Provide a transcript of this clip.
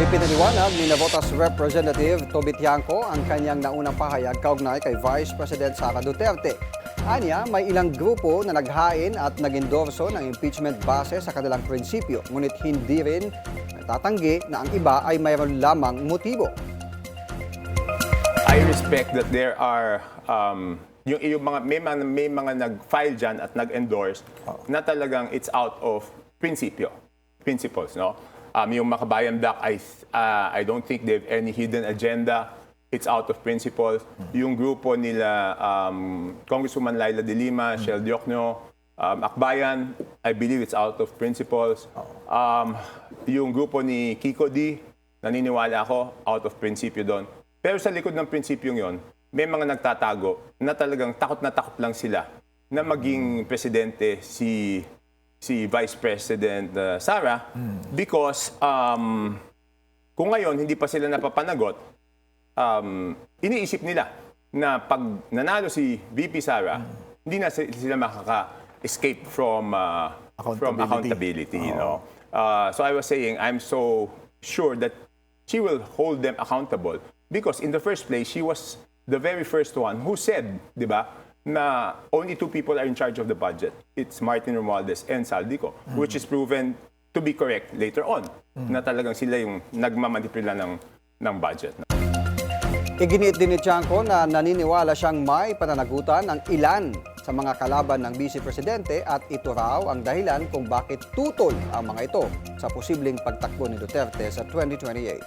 Ipinaliwanag ni Navotas Representative Toby Tiangco ang kanyang naunang pahayag kaugnay kay Vice President Sara Duterte. Anya, may ilang grupo na naghain at nag-endorso ng impeachment base sa kanilang prinsipyo, ngunit hindi rin natatanggi na ang iba ay mayroon lamang motibo. I respect that there are yung mga may mga nag-file diyan at nag-endorse na talagang it's out of principles, no? Yung Makabayan Black, I don't think they have any hidden agenda. It's out of principles. Yung grupo nila Congresswoman Laila De Lima, Shell Diokno, Akbayan, I believe it's out of principles. Yung grupo ni Kiko D, naniniwala ako, out of principio doon. Pero sa likod ng prinsipyong yon, may mga nagtatago na talagang takot na takot lang sila na maging presidente si Vice President Sara because kung ngayon hindi pa sila napapanagot, iniisip nila na pag nanalo si VP Sara, hindi na sila makaka-escape from accountability. You know? So I was saying, I'm so sure that she will hold them accountable because in the first place, she was the very first one who said, di ba, na only two people are in charge of the budget. It's Martin Romualdez and Saldico, which is proven to be correct later on, na talagang sila yung nagmamanipula ng budget. Iginiit din ni Tiangco na naniniwala siyang may pananagutan ng ilan sa mga kalaban ng Vice Presidente at ito raw ang dahilan kung bakit tutol ang mga ito sa posibleng pagtakbo ni Duterte sa 2028.